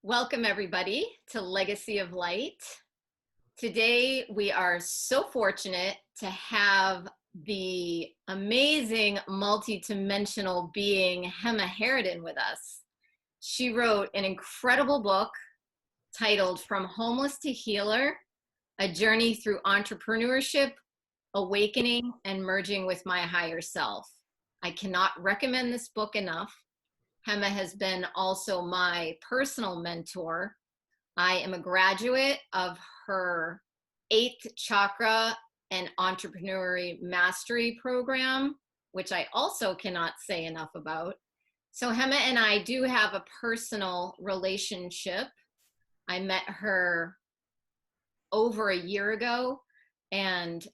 Welcome, everybody, to Legacy of Light. Today, we are so fortunate to have the amazing multidimensional being Hemma Haridin with us. She wrote an incredible book titled From Homeless to Healer, A Journey Through Entrepreneurship, Awakening, and Merging with My Higher Self. I cannot recommend this book enough. Hemma has been also my personal mentor. I am a graduate of her 8th Chakra and Entrepreneurial Mastery program, which I also cannot say enough about. So Hemma and I do have a personal relationship. I met her over a year ago, and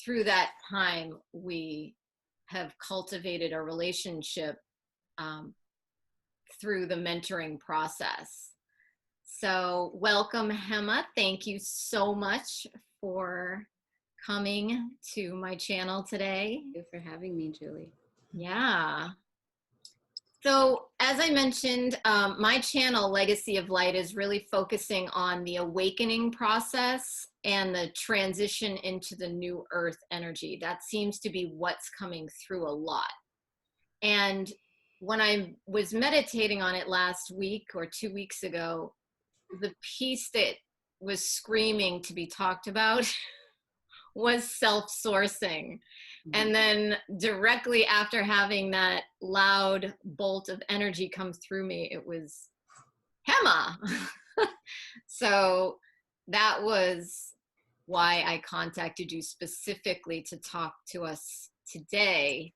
through that time, we have cultivated a relationship through the mentoring process. So welcome, Hemma. Thank you so much for coming to my channel today. Thank you for having me, Julie. Yeah. So as I mentioned, my channel, Legacy of Light, is really focusing on the awakening process and the transition into the new earth energy. That seems to be what's coming through a lot. And when I was meditating on it last week or 2 weeks ago, the piece that was screaming to be talked about was self-sourcing. And then directly after having that loud bolt of energy come through me, it was Hemma. So that was why I contacted you specifically to talk to us today.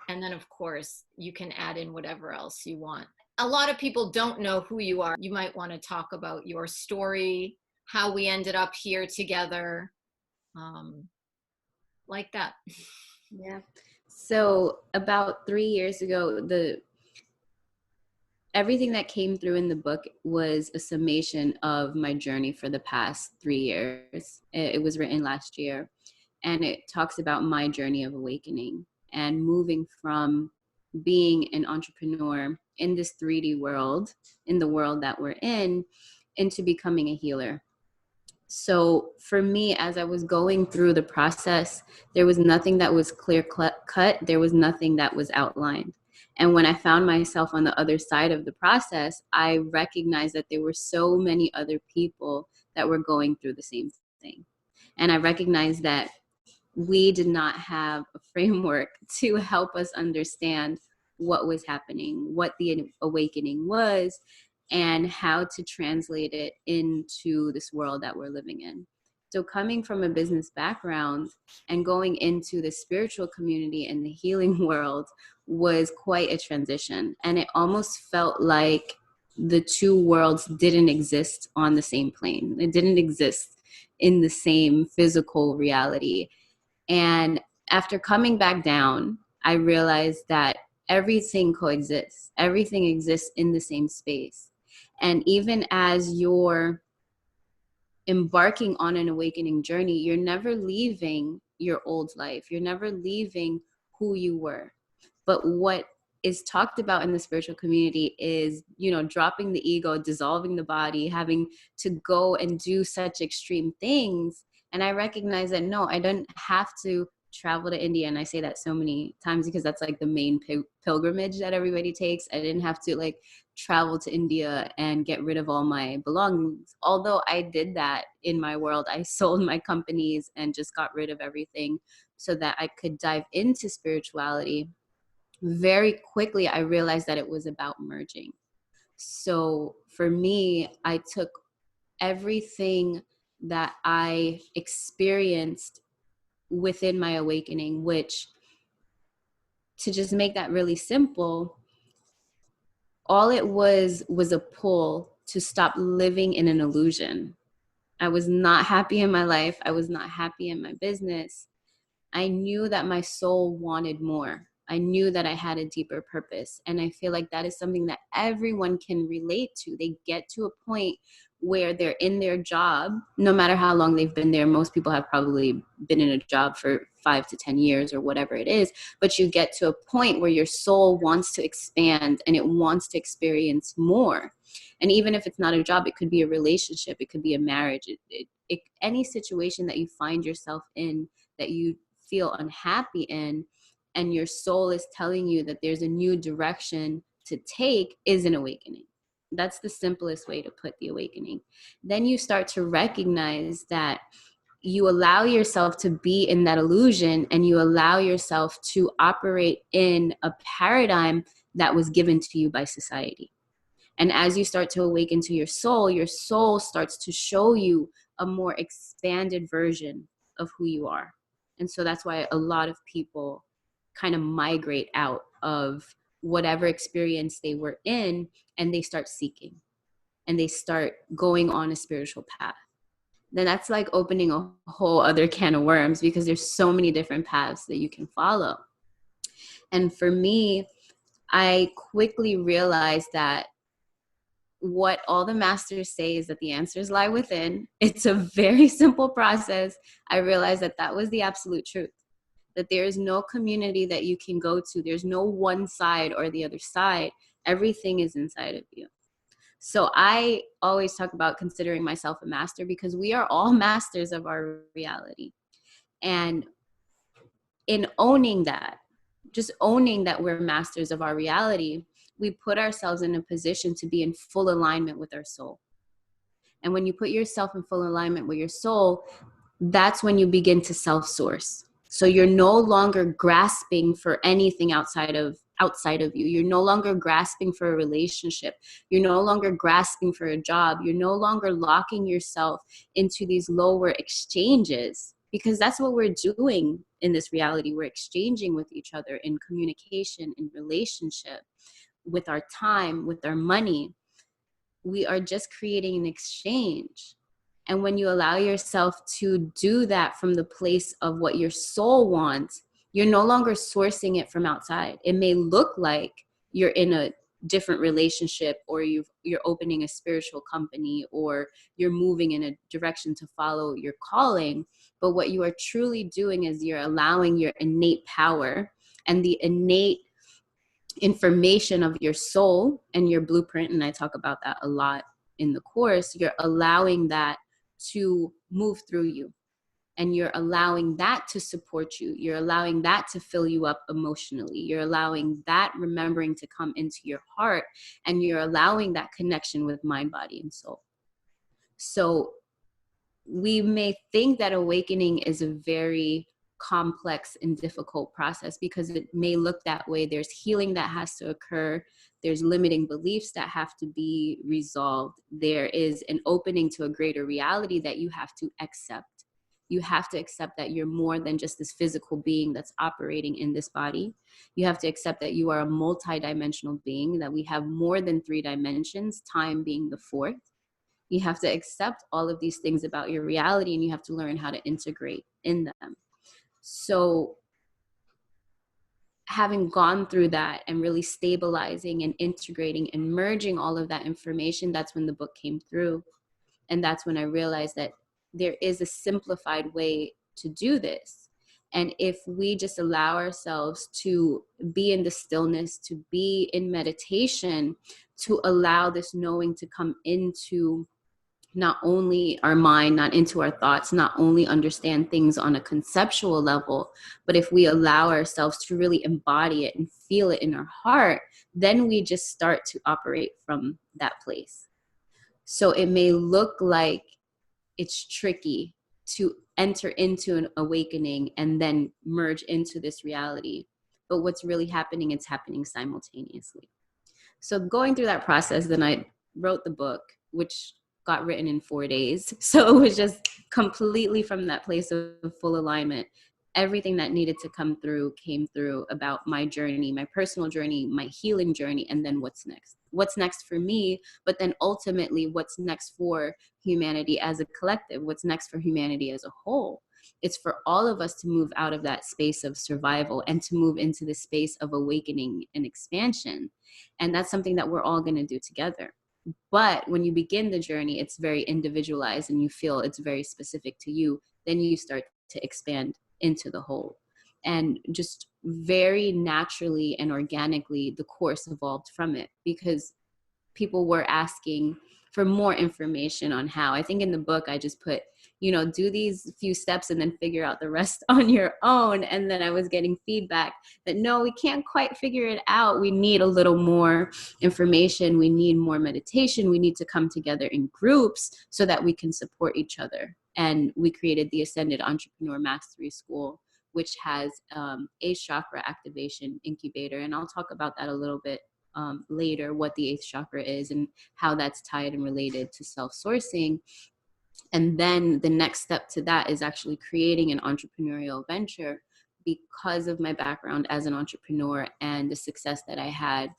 And then, of course, you can add in whatever else you want. A lot of people don't know who you are. You might want to talk about your story, how we ended up here together, like that. Yeah. So about 3 years ago, everything that came through in the book was a summation of my journey for the past 3 years. It was written last year, and it talks about my journey of awakening and moving from being an entrepreneur in this 3D world, in the world that we're in, into becoming a healer. So for me, as I was going through the process, there was nothing that was clear cut. There was nothing that was outlined. And when I found myself on the other side of the process, I recognized that there were so many other people that were going through the same thing. And I recognized that we did not have a framework to help us understand what was happening, what the awakening was, and how to translate it into this world that we're living in. So coming from a business background and going into the spiritual community and the healing world was quite a transition. And it almost felt like the two worlds didn't exist on the same plane. It didn't exist in the same physical reality. And after coming back down, I realized that everything coexists. Everything exists in the same space. And even as you're embarking on an awakening journey, you're never leaving your old life. You're never leaving who you were. But what is talked about in the spiritual community is, dropping the ego, dissolving the body, having to go and do such extreme things. And I recognize that, no, I don't have to travel to India. And I say that so many times because that's like the main pilgrimage that everybody takes. I didn't have to travel to India and get rid of all my belongings. Although I did that in my world, I sold my companies and just got rid of everything so that I could dive into spirituality. Very quickly, I realized that it was about merging. So for me, I took everything that I experienced within my awakening, which, to just make that really simple, all it was a pull to stop living in an illusion. I was not happy in my life. I was not happy in my business. I knew that my soul wanted more. I knew that I had a deeper purpose. And I feel like that is something that everyone can relate to. They get to a point where they're in their job, no matter how long they've been there. Most people have probably been in a job for 5 to 10 years or whatever it is, but you get to a point where your soul wants to expand and it wants to experience more. And even if it's not a job, it could be a relationship, it could be a marriage, any situation that you find yourself in that you feel unhappy in, and your soul is telling you that there's a new direction to take, is an awakening. That's the simplest way to put the awakening. Then you start to recognize that you allow yourself to be in that illusion, and you allow yourself to operate in a paradigm that was given to you by society. And as you start to awaken to your soul starts to show you a more expanded version of who you are. And so that's why a lot of people kind of migrate out of whatever experience they were in, and they start seeking and they start going on a spiritual path. Then that's like opening a whole other can of worms, because there's so many different paths that you can follow. And for me, I quickly realized that what all the masters say is that the answers lie within. It's a very simple process. I realized that that was the absolute truth, that there is no community that you can go to. There's no one side or the other side. Everything is inside of you. So I always talk about considering myself a master, because we are all masters of our reality. And in owning that, just owning that we're masters of our reality, we put ourselves in a position to be in full alignment with our soul. And when you put yourself in full alignment with your soul, that's when you begin to self-source. So you're no longer grasping for anything outside of you. You're no longer grasping for a relationship. You're no longer grasping for a job. You're no longer locking yourself into these lower exchanges, because that's what we're doing in this reality. We're exchanging with each other in communication, in relationship, with our time, with our money. We are just creating an exchange. And when you allow yourself to do that from the place of what your soul wants, you're no longer sourcing it from outside. It may look like you're in a different relationship, or you're opening a spiritual company, or you're moving in a direction to follow your calling. But what you are truly doing is you're allowing your innate power and the innate information of your soul and your blueprint, and I talk about that a lot in the course. You're allowing that to move through you, and you're allowing that to support you. You're allowing that to fill you up emotionally. You're allowing that remembering to come into your heart, and you're allowing that connection with mind, body, and soul. So we may think that awakening is a very complex and difficult process, because it may look that way. There's healing that has to occur. There's limiting beliefs that have to be resolved. There is an opening to a greater reality that you have to accept. You have to accept that you're more than just this physical being that's operating in this body. You have to accept that you are a multidimensional being, that we have more than 3 dimensions, time being the 4th. You have to accept all of these things about your reality, and you have to learn how to integrate in them. So having gone through that and really stabilizing and integrating and merging all of that information, that's when the book came through. And that's when I realized that there is a simplified way to do this. And if we just allow ourselves to be in the stillness, to be in meditation, to allow this knowing to come into not only our mind, not into our thoughts, not only understand things on a conceptual level, but if we allow ourselves to really embody it and feel it in our heart, then we just start to operate from that place. So it may look like it's tricky to enter into an awakening and then merge into this reality, but what's really happening, it's happening simultaneously. So going through that process, then I wrote the book, which got written in 4 days. So it was just completely from that place of full alignment. Everything that needed to come through came through, about my journey, my personal journey, my healing journey, and then what's next. What's next for me, but then ultimately what's next for humanity as a collective, what's next for humanity as a whole. It's for all of us to move out of that space of survival and to move into the space of awakening and expansion. And that's something that we're all going to do together. But when you begin the journey, it's very individualized and you feel it's very specific to you. Then you start to expand into the whole. And just very naturally and organically, the course evolved from it, because people were asking for more information on how. I think in the book I just put, do these few steps and then figure out the rest on your own. And then I was getting feedback that no, we can't quite figure it out. We need a little more information. We need more meditation. We need to come together in groups so that we can support each other. And we created the Ascended Entrepreneur Mastery School, which has a chakra activation incubator. And I'll talk about that a little bit later, what the eighth chakra is and how that's tied and related to self-sourcing. And then the next step to that is actually creating an entrepreneurial venture, because of my background as an entrepreneur and the success that I had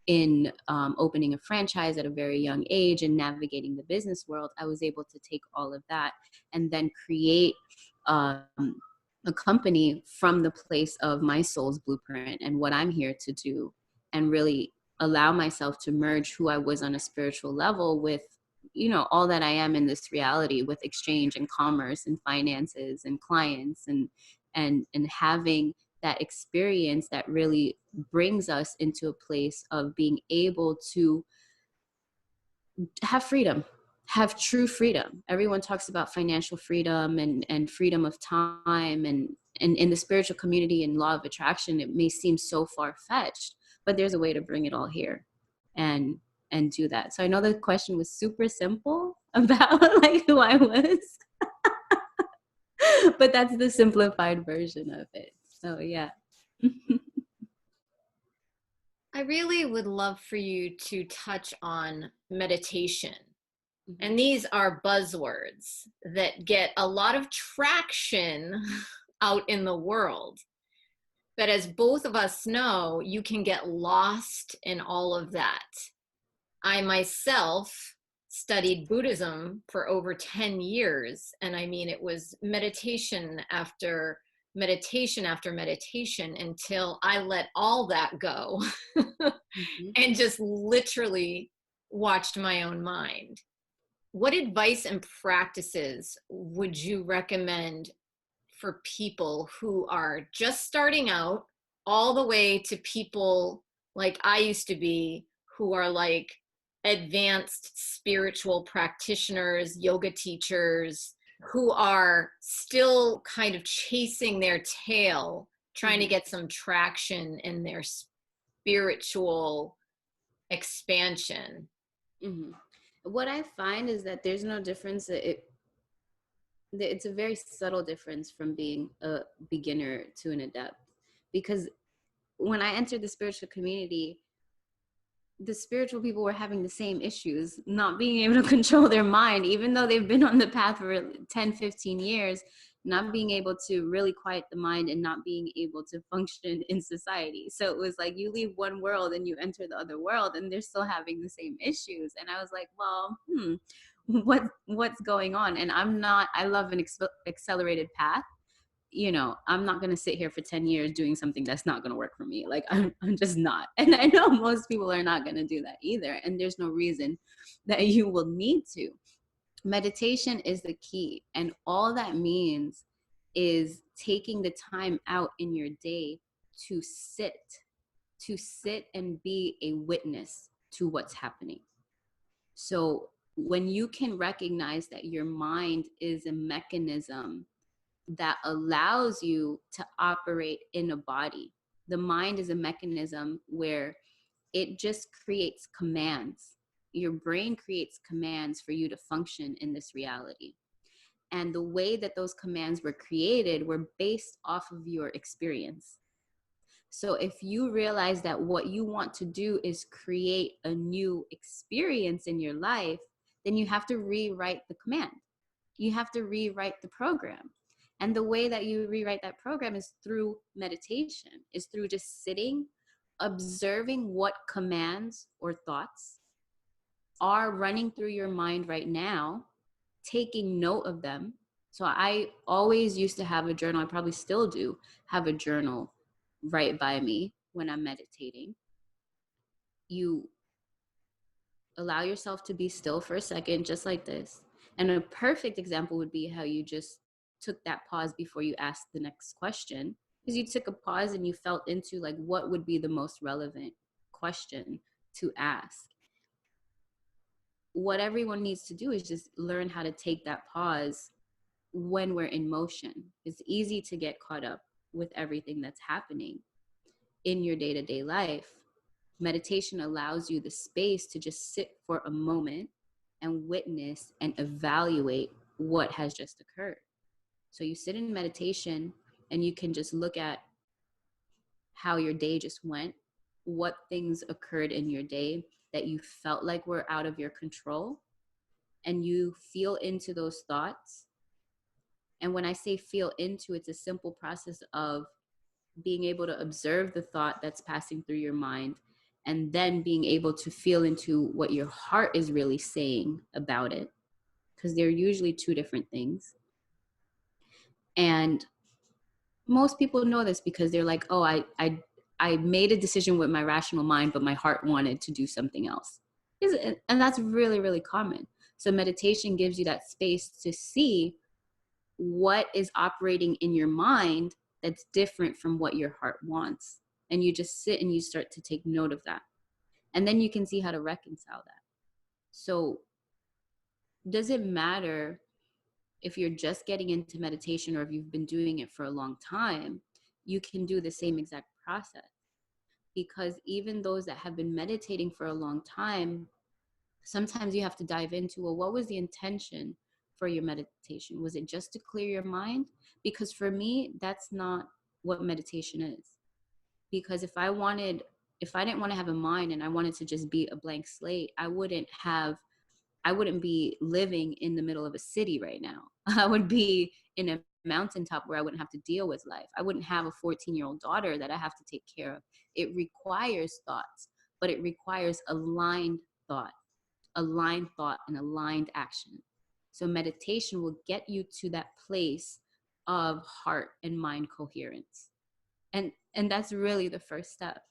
in opening a franchise at a very young age and navigating the business world. I was able to take all of that and then create um, a company from the place of my soul's blueprint and what I'm here to do, and really allow myself to merge who I was on a spiritual level with, all that I am in this reality, with exchange and commerce and finances and clients, and having that experience that really brings us into a place of being able to have freedom, have true freedom. Everyone talks about financial freedom and freedom of time, and in the spiritual community and law of attraction, it may seem so far-fetched, but there's a way to bring it all here and do that. So I know the question was super simple about like who I was, but that's the simplified version of it. So yeah. I really would love for you to touch on meditation. Mm-hmm. And these are buzzwords that get a lot of traction out in the world. But as both of us know, you can get lost in all of that. I myself studied Buddhism for over 10 years. And I mean, it was meditation after meditation after meditation until I let all that go Mm-hmm. and just literally watched my own mind. What advice and practices would you recommend for people who are just starting out, all the way to people like I used to be, who are like advanced spiritual practitioners, yoga teachers, who are still kind of chasing their tail, trying to Mm-hmm. get some traction in their spiritual expansion? Mm-hmm. What I find is that there's no difference. It's a very subtle difference from being a beginner to an adept. Because when I entered the spiritual community, the spiritual people were having the same issues, not being able to control their mind, even though they've been on the path for 10, 15 years, not being able to really quiet the mind and not being able to function in society. So it was like you leave one world and you enter the other world and they're still having the same issues. And I was like, well, what's going on? And I love an accelerated path. I'm not going to sit here for 10 years doing something that's not going to work for me. Like I'm just not. And I know most people are not going to do that either. And there's no reason that you will need to. Meditation is the key. And all that means is taking the time out in your day to sit and be a witness to what's happening. So when you can recognize that your mind is a mechanism that allows you to operate in a body. The mind is a mechanism where it just creates commands. Your brain creates commands for you to function in this reality. And the way that those commands were created were based off of your experience. So if you realize that what you want to do is create a new experience in your life, then you have to rewrite the command. You have to rewrite the program. And the way that you rewrite that program is through meditation, is through just sitting, observing what commands or thoughts are running through your mind right now, taking note of them. So I always used to have a journal. I probably still do have a journal right by me when I'm meditating. You Allow yourself to be still for a second, just like this. And a perfect example would be how you just took that pause before you asked the next question, because you took a pause and you felt into like what would be the most relevant question to ask. What everyone needs to do is just learn how to take that pause when we're in motion. It's easy to get caught up with everything that's happening in your day-to-day life. Meditation allows you the space to just sit for a moment and witness and evaluate what has just occurred. So you sit in meditation and you can just look at how your day just went, what things occurred in your day that you felt like were out of your control, and you feel into those thoughts. And when I say feel into, it's a simple process of being able to observe the thought that's passing through your mind, and then being able to feel into what your heart is really saying about it, because they're usually two different things. And most people know this because they're like, oh, I made a decision with my rational mind, but my heart wanted to do something else. And that's really, really common. So meditation gives you that space to see what is operating in your mind that's different from what your heart wants. And you just sit and you start to take note of that. And then you can see how to reconcile that. So does it matter if you're just getting into meditation or if you've been doing it for a long time? You can do the same exact process, because even those that have been meditating for a long time, sometimes you have to dive into, well, what was the intention for your meditation? Was it just to clear your mind? Because for me, that's not what meditation is. Because if I didn't want to have a mind and I wanted to just be a blank slate, I wouldn't be living in the middle of a city right now. I would be in a mountaintop where I wouldn't have to deal with life. I wouldn't have a 14-year-old daughter that I have to take care of. It requires thoughts, but it requires thought, aligned thought and aligned action. So meditation will get you to that place of heart and mind coherence. And that's really the first step.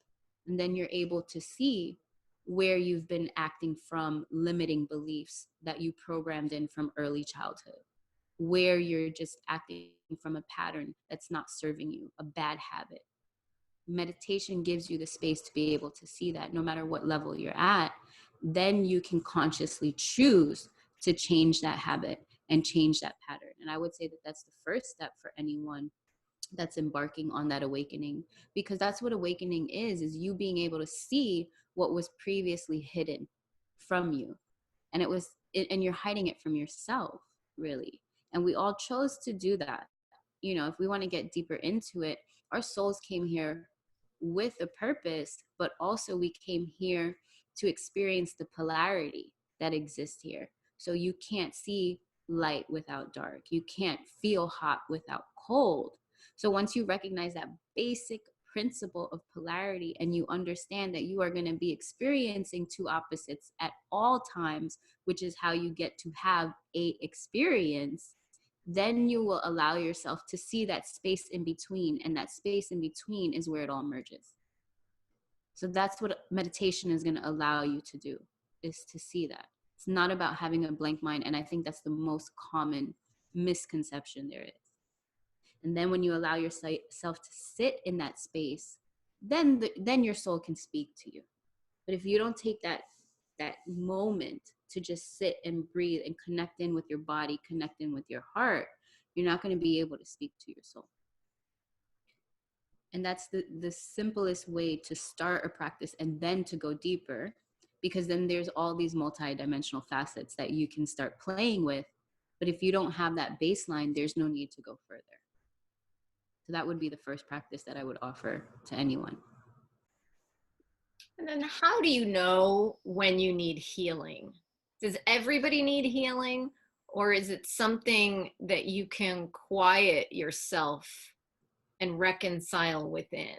And then you're able to see where you've been acting from limiting beliefs that you programmed in from early childhood, where you're just acting from a pattern that's not serving you, a bad habit. Meditation gives you the space to be able to see that no matter what level you're at. Then you can consciously choose to change that habit and change that pattern. And I would say that that's the first step for anyone that's embarking on that awakening, because that's what awakening is you being able to see what was previously hidden from you. And you're hiding it from yourself, really. And we all chose to do that. If we want to get deeper into it, our souls came here with a purpose, but also we came here to experience the polarity that exists here. So you can't see light without dark. You can't feel hot without cold. So once you recognize that basic principle of polarity and you understand that you are going to be experiencing two opposites at all times, which is how you get to have a experience, then you will allow yourself to see that space in between. And that space in between is where it all merges. So that's what meditation is going to allow you to do, is to see that. It's not about having a blank mind. And I think that's the most common misconception there is. And then when you allow yourself to sit in that space, then your soul can speak to you. But if you don't take that moment to just sit and breathe and connect in with your body, connect in with your heart, you're not going to be able to speak to your soul. And that's the simplest way to start a practice and then to go deeper, because then there's all these multidimensional facets that you can start playing with. But if you don't have that baseline, there's no need to go further. So that would be the first practice that I would offer to anyone. And then how do you know when you need healing? Does everybody need healing, or is it something that you can quiet yourself and reconcile within?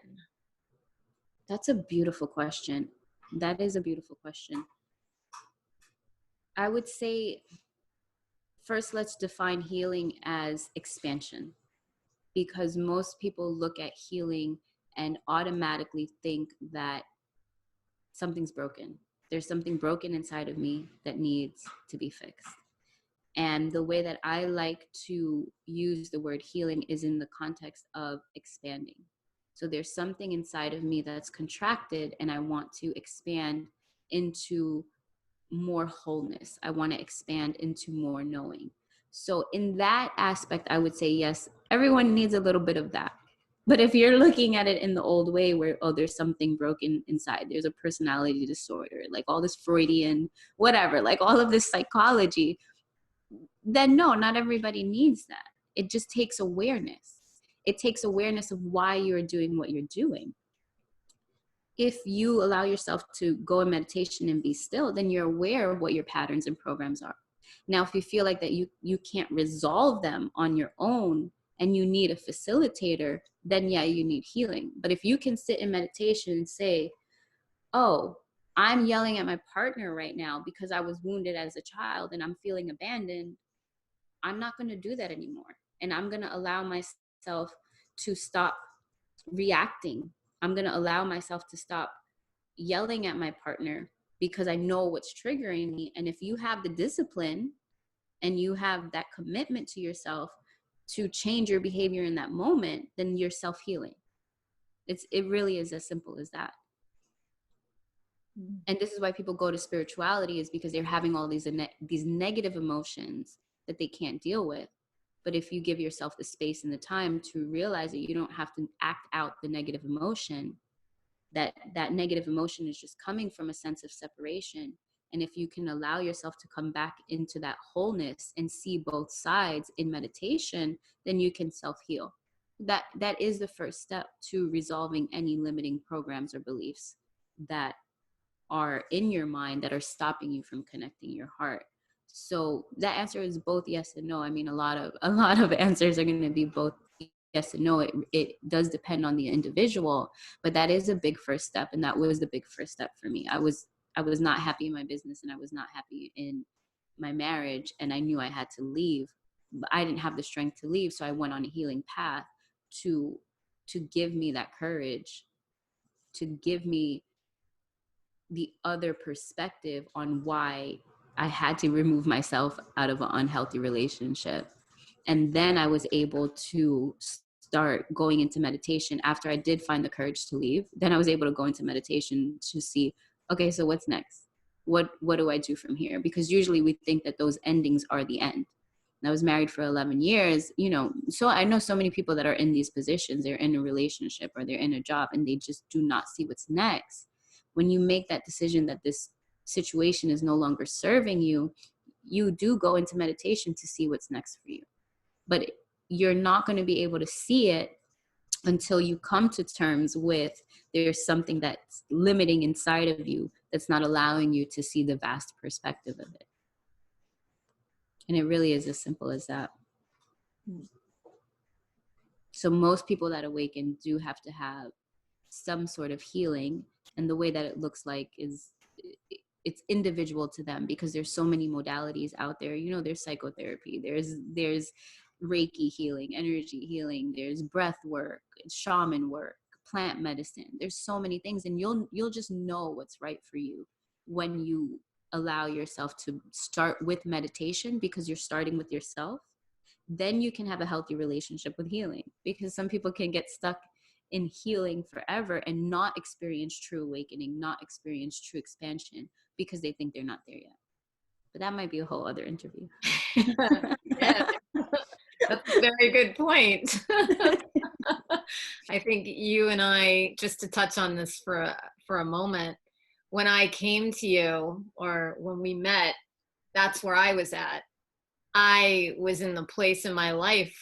That's a beautiful question. That is a beautiful question. I would say, first, let's define healing as expansion, because most people look at healing and automatically think that something's broken. There's something broken inside of me that needs to be fixed. And the way that I like to use the word healing is in the context of expanding. So there's something inside of me that's contracted, and I want to expand into more wholeness. I want to expand into more knowing. So in that aspect, I would say, yes, everyone needs a little bit of that. But if you're looking at it in the old way where, oh, there's something broken inside, there's a personality disorder, like all this Freudian, whatever, like all of this psychology, then no, not everybody needs that. It just takes awareness. It takes awareness of why you're doing what you're doing. If you allow yourself to go in meditation and be still, then you're aware of what your patterns and programs are. Now, if you feel like that you can't resolve them on your own and you need a facilitator, then yeah, you need healing. But if you can sit in meditation and say, oh, I'm yelling at my partner right now because I was wounded as a child and I'm feeling abandoned, I'm not going to do that anymore. And I'm going to allow myself to stop reacting. I'm going to allow myself to stop yelling at my partner because I know what's triggering me. And if you have the discipline and you have that commitment to yourself to change your behavior in that moment, then you're self-healing. It really is as simple as that. And this is why people go to spirituality, is because they're having all these negative emotions that they can't deal with. But if you give yourself the space and the time to realize that you don't have to act out the negative emotion, that negative emotion is just coming from a sense of separation. And if you can allow yourself to come back into that wholeness and see both sides in meditation, then you can self-heal. That is the first step to resolving any limiting programs or beliefs that are in your mind that are stopping you from connecting your heart. So that answer is both yes and no. I mean, a lot of answers are going to be both yes and no. It does depend on the individual, but that is a big first step. And that was the big first step for me. I was not happy in my business and I was not happy in my marriage, and I knew I had to leave, but I didn't have the strength to leave. So I went on a healing path to give me that courage, to give me the other perspective on why I had to remove myself out of an unhealthy relationship. And then I was able to start going into meditation after I did find the courage to leave. Then I was able to go into meditation to see, okay, so what's next? What do I do from here? Because usually we think that those endings are the end. And I was married for 11 years, so I know so many people that are in these positions. They're in a relationship or they're in a job and they just do not see what's next. When you make that decision that this situation is no longer serving you, you do go into meditation to see what's next for you. But you're not going to be able to see it until you come to terms with there's something that's limiting inside of you that's not allowing you to see the vast perspective of it. And it really is as simple as that. So most people that awaken do have to have some sort of healing, and the way that it looks like is it's individual to them, because there's so many modalities out there. There's psychotherapy, there's Reiki healing, energy healing, there's breath work, shaman work, plant medicine. There's so many things, and you'll just know what's right for you when you allow yourself to start with meditation, because you're starting with yourself. Then you can have a healthy relationship with healing, because some people can get stuck in healing forever and not experience true awakening, not experience true expansion, because they think they're not there yet. But that might be a whole other interview. Yeah, that's a very good point. I think you and I, just to touch on this for a moment, when I came to you, or when we met, that's where I was at. I was in the place in my life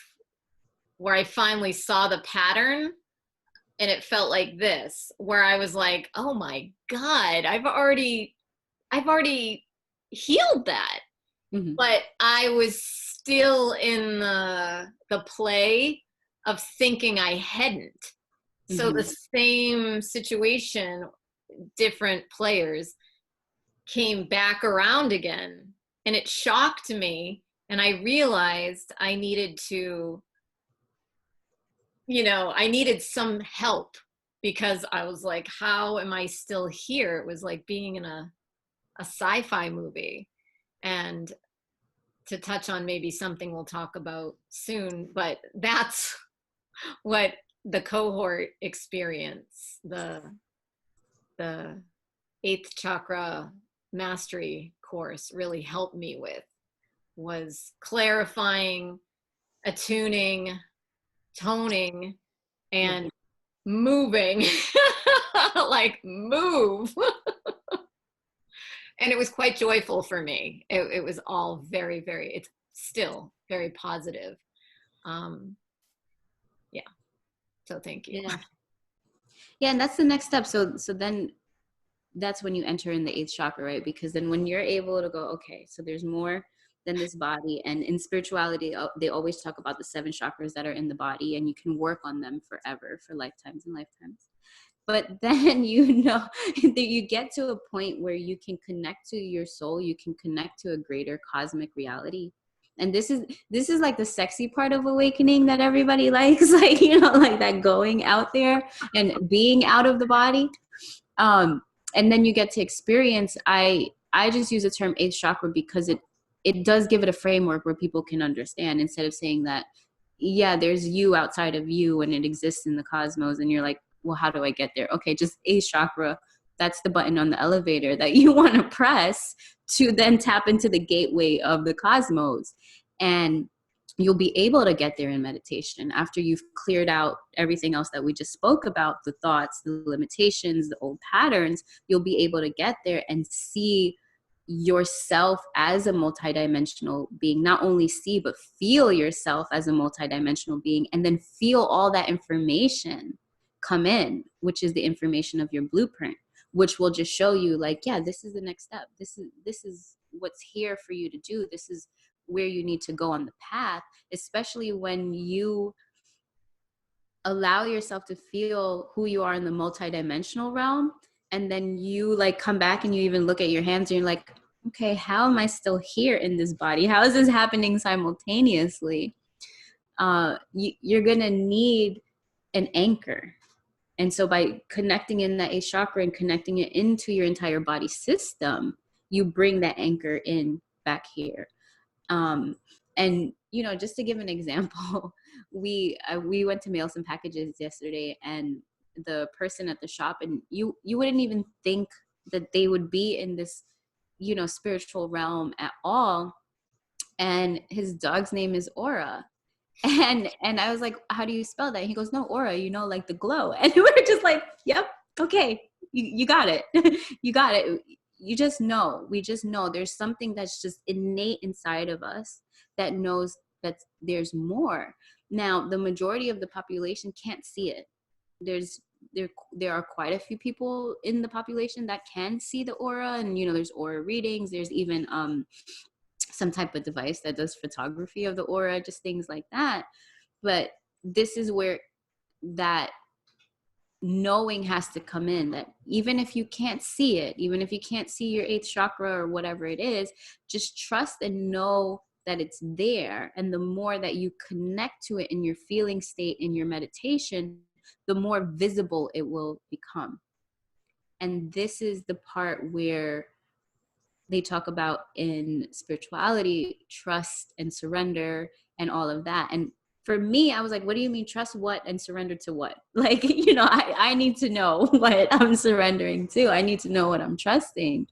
where I finally saw the pattern. And it felt like this, where I was like, oh my God, I've already healed that. Mm-hmm. But I was still in the play of thinking I hadn't. Mm-hmm. So the same situation, different players, came back around again. And it shocked me. And I realized I needed to, I needed some help, because I was like, how am I still here? It was like being in a a sci-fi movie. And to touch on maybe something we'll talk about soon, but that's what the cohort experience, the eighth chakra mastery course really helped me with, was clarifying, attuning, toning, and moving. Like move. And it was quite joyful for me. It was all very, very, it's still very positive. um yeah, so thank you. Yeah. Yeah, and that's the next step. So then that's when you enter in the eighth chakra, right? Because then when you're able to go, okay, so there's more than this body. And in spirituality, they always talk about the 7 chakras that are in the body, and you can work on them forever, for lifetimes and lifetimes. But then that you get to a point where you can connect to your soul, you can connect to a greater cosmic reality. And this is like the sexy part of awakening that everybody likes, like, like that going out there and being out of the body. And then you get to experience, I just use the term eighth chakra because it does give it a framework where people can understand, instead of saying that, yeah, there's you outside of you and it exists in the cosmos, and you're like, well, how do I get there? Okay, just eighth chakra, that's the button on the elevator that you want to press to then tap into the gateway of the cosmos. And you'll be able to get there in meditation after you've cleared out everything else that we just spoke about, the thoughts, the limitations, the old patterns. You'll be able to get there and see yourself as a multidimensional being. Not only see, but feel yourself as a multidimensional being, and then feel all that information come in, which is the information of your blueprint, which will just show you, like, yeah, this is the next step. This is what's here for you to do. This is where you need to go on the path, especially when you allow yourself to feel who you are in the multidimensional realm. And then you like come back and you even look at your hands and you're like, okay, how am I still here in this body? How is this happening simultaneously? You're going to need an anchor. And so by connecting in that eighth chakra and connecting it into your entire body system, you bring that anchor in back here. And just to give an example, we went to mail some packages yesterday, and the person at the shop, and you wouldn't even think that they would be in this spiritual realm at all, and his dog's name is Aura. And I was like, how do you spell that? And he goes, no, aura, like the glow. And we were just like, yep, okay, you got it. You got it. We just know there's something that's just innate inside of us that knows that there's more. Now, the majority of the population can't see it. There are quite a few people in the population that can see the aura, and there's aura readings. There's even some type of device that does photography of the aura, just things like that. But this is where that knowing has to come in, that even if you can't see it, even if you can't see your eighth chakra or whatever it is, just trust and know that it's there. And the more that you connect to it in your feeling state, in your meditation, the more visible it will become. And this is the part where they talk about in spirituality, trust and surrender and all of that. And for me, I was like, what do you mean trust what and surrender to what? Like, I need to know what I'm surrendering to. I need to know what I'm trusting.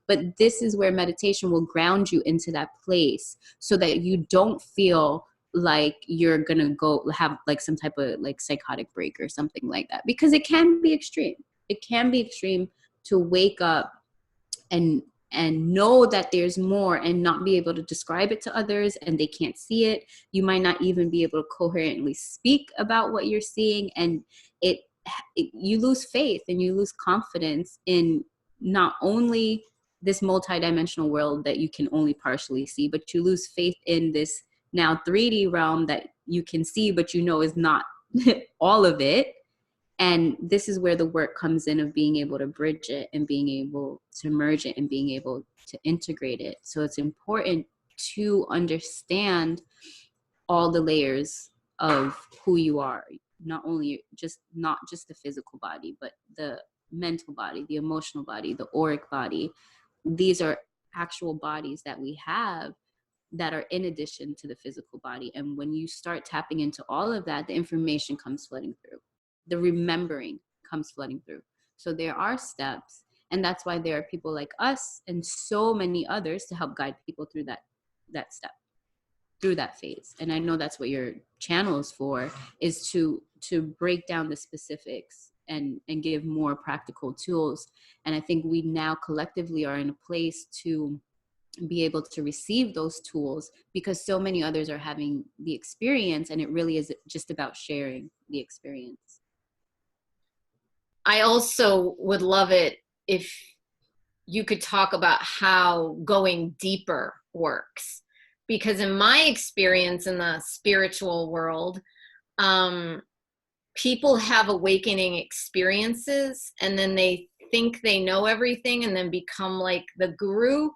But this is where meditation will ground you into that place so that you don't feel like you're going to go have like some type of like psychotic break or something like that, because it can be extreme. It can be extreme to wake up and know that there's more and not be able to describe it to others, and they can't see it. You might not even be able to coherently speak about what you're seeing, and you lose faith and you lose confidence in not only this multidimensional world that you can only partially see, but you lose faith in this now 3D realm that you can see, but is not all of it. And this is where the work comes in of being able to bridge it and being able to merge it and being able to integrate it. So it's important to understand all the layers of who you are, not just the physical body, but the mental body, the emotional body, the auric body, these are actual bodies that we have that are in addition to the physical body. And when you start tapping into all of that, the information comes flooding through. The remembering comes flooding through. So there are steps. And that's why there are people like us and so many others to help guide people through that step, through that phase. And I know that's what your channel is for, is to break down the specifics and give more practical tools. And I think we now collectively are in a place to be able to receive those tools, because so many others are having the experience, and it really is just about sharing the experience. I also would love it if you could talk about how going deeper works. Because in my experience in the spiritual world, people have awakening experiences and then they think they know everything and then become like the guru.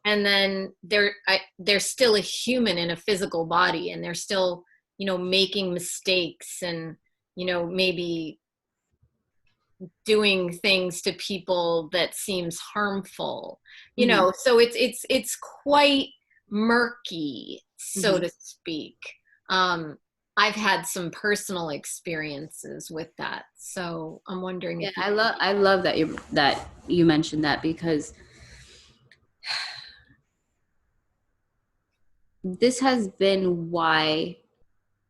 And then they're still a human in a physical body, and they're still, making mistakes and, maybe doing things to people that seems harmful, Mm-hmm. so it's quite murky, so Mm-hmm. to speak. I've had some personal experiences with that, so I'm wondering Yeah, if you. I love that you mentioned that, because this has been why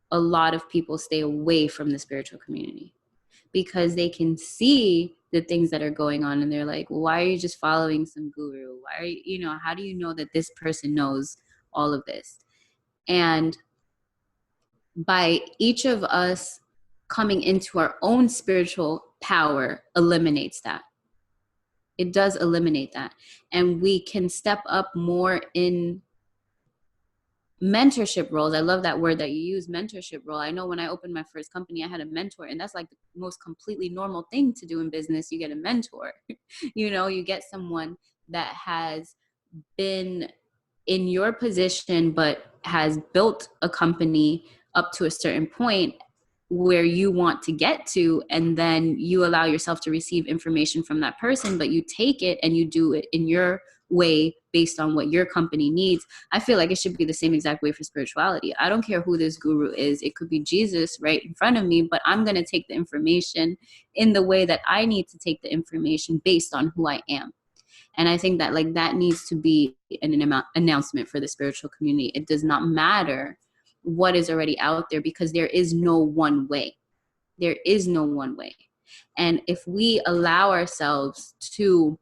a lot of people stay away from the spiritual community, because they can see the things that are going on and they're like, well, why are you just following some guru? Why are you, how do you know that this person knows all of this? And by each of us coming into our own spiritual power eliminates that. It does eliminate that. And we can step up more in mentorship roles. I love that word that you use, mentorship role. I know when I opened my first company, I had a mentor, and that's like the most completely normal thing to do in business. You get a mentor. You get someone that has been in your position but has built a company up to a certain point where you want to get to, and then you allow yourself to receive information from that person, but you take it and you do it in your way based on what your company needs. I feel like it should be the same exact way for spirituality. I don't care who this guru is. It could be Jesus right in front of me, but I'm going to take the information in the way that I need to take the information based on who I am. And I think that that needs to be an announcement for the spiritual community. It does not matter what is already out there, because there is no one way. There is no one way. And if we allow ourselves to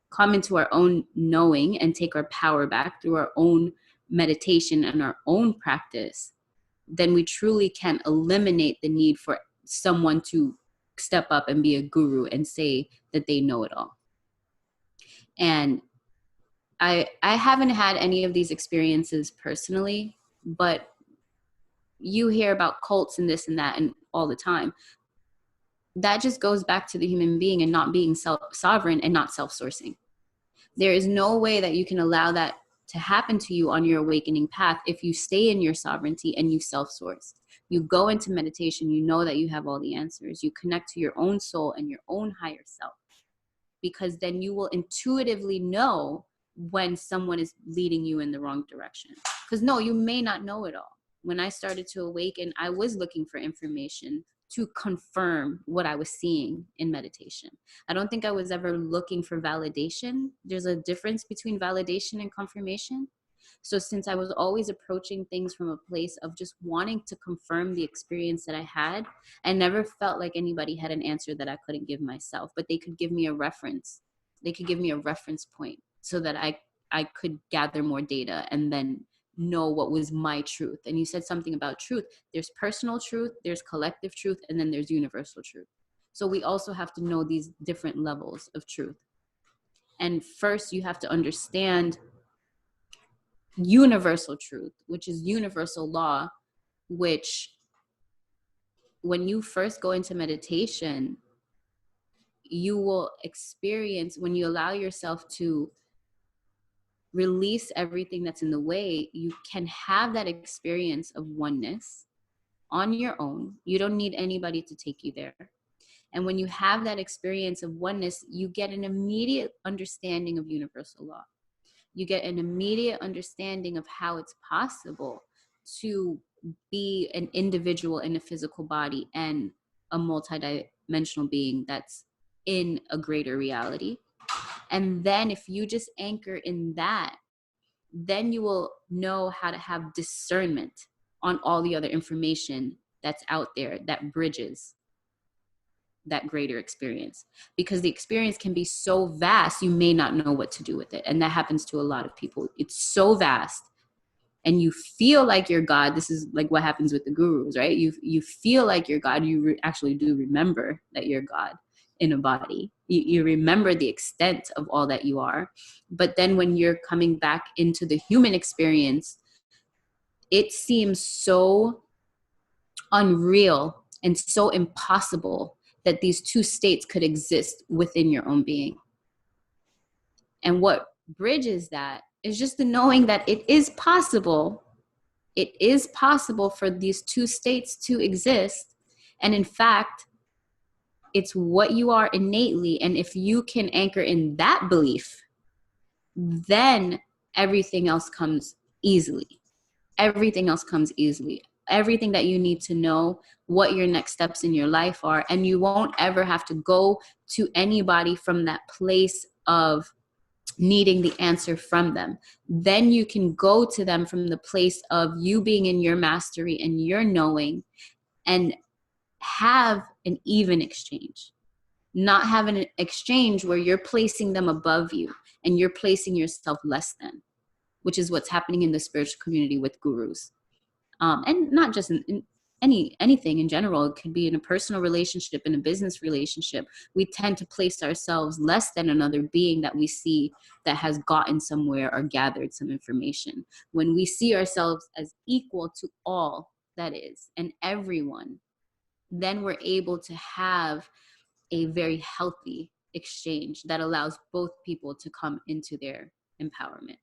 come into our own knowing and take our power back through our own meditation and our own practice, then we truly can eliminate the need for someone to step up and be a guru and say that they know it all. And I haven't had any of these experiences personally, but you hear about cults and this and that and all the time. That just goes back to the human being and not being sovereign and not self-sourcing. There is no way that you can allow that to happen to you on your awakening path if you stay in your sovereignty and you self-source. You go into meditation, you know that you have all the answers. You connect to your own soul and your own higher self, because then you will intuitively know when someone is leading you in the wrong direction. Because no, you may not know it all. When I started to awaken, I was looking for information to confirm what I was seeing in meditation. I don't think I was ever looking for validation. There's a difference between validation and confirmation. So since I was always approaching things from a place of just wanting to confirm the experience that I had, I never felt like anybody had an answer that I couldn't give myself, but they could give me a reference. They could give me a reference point so that I could gather more data and then know what was my truth. And you said something about truth. There's personal truth, there's collective truth, and then there's universal truth. So we also have to know these different levels of truth. And first you have to understand universal truth, which is universal law, which when you first go into meditation, you will experience, when you allow yourself to release everything that's in the way, you can have that experience of oneness on your own. You don't need anybody to take you there. And when you have that experience of oneness, you get an immediate understanding of universal law. You get an immediate understanding of how it's possible to be an individual in a physical body and a multidimensional being that's in a greater reality. And then if you just anchor in that, then you will know how to have discernment on all the other information that's out there that bridges that greater experience, because the experience can be so vast you may not know what to do with it. And that happens to a lot of people. It's so vast and you feel like you're God. This is like what happens with the gurus, right? You feel like you're God. You actually do remember that you're God in a body. You remember the extent of all that you are. But then when you're coming back into the human experience, it seems so unreal and so impossible that these two states could exist within your own being. And what bridges that is just the knowing that it is possible. It is possible for these two states to exist. And in fact, it's what you are innately. And if you can anchor in that belief, then everything else comes easily. Everything else comes easily. Everything that you need to know, what your next steps in your life are. And you won't ever have to go to anybody from that place of needing the answer from them. Then you can go to them from the place of you being in your mastery and your knowing, and have an even exchange. Not have an exchange where you're placing them above you and you're placing yourself less than, which is what's happening in the spiritual community with gurus. And not just in anything in general. It could be in a personal relationship, in a business relationship. We tend to place ourselves less than another being that we see that has gotten somewhere or gathered some information. When we see ourselves as equal to all that is and everyone, then we're able to have a very healthy exchange that allows both people to come into their empowerment.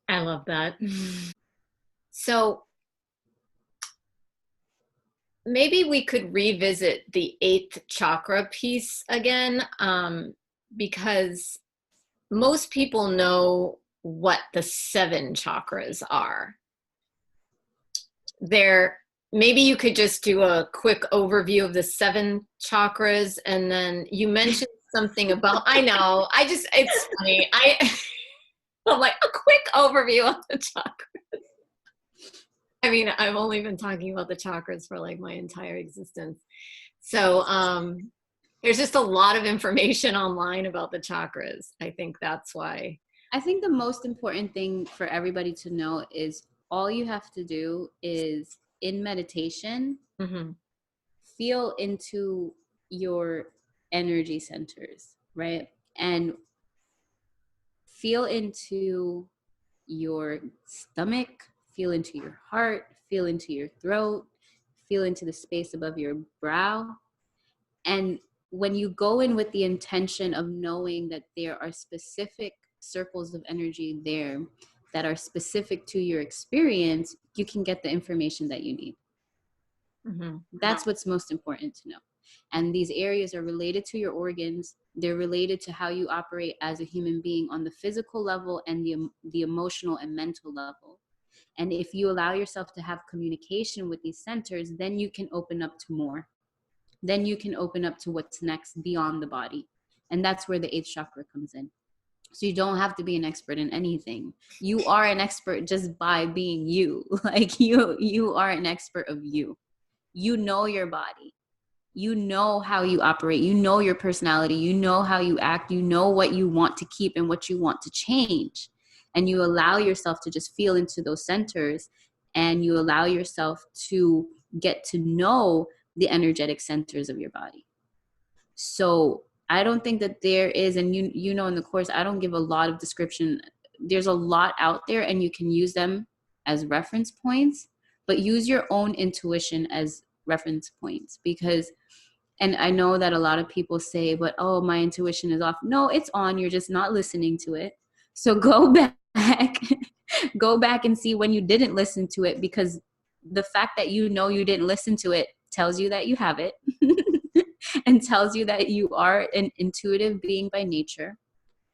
I love that. So maybe we could revisit the eighth chakra piece again, because most people know what the seven chakras are. Maybe you could just do a quick overview of the seven chakras, and then you mentioned something about, I know, it's funny. I'm like, a quick overview of the chakras. I mean, I've only been talking about the chakras for like my entire existence. So there's just a lot of information online about the chakras. I think that's why. I think the most important thing for everybody to know is all you have to do is in meditation, feel into your energy centers, right? And feel into your stomach, feel into your heart, feel into your throat, feel into the space above your brow. And when you go in with the intention of knowing that there are specific circles of energy there that are specific to your experience, you can get the information that you need. That's what's most important to know. And these areas are related to your organs. They're related to how you operate as a human being on the physical level and the emotional and mental level. And if you allow yourself to have communication with these centers, then you can open up to more. Then you can open up to what's next beyond the body. And that's where the eighth chakra comes in. So you don't have to be an expert in anything. You are an expert just by being you. Like you are an expert of you. You know your body. You know how you operate. You know your personality. You know how you act. You know what you want to keep and what you want to change. And you allow yourself to just feel into those centers, and you allow yourself to get to know the energetic centers of your body. So I don't think that there is, and you know in the course, I don't give a lot of description. There's a lot out there and you can use them as reference points, but use your own intuition as reference points. Because, and I know that a lot of people say, but oh, my intuition is off. No, it's on. You're just not listening to it. So go back, go back and see when you didn't listen to it, because the fact that you know you didn't listen to it tells you that you have it, and tells you that you are an intuitive being by nature.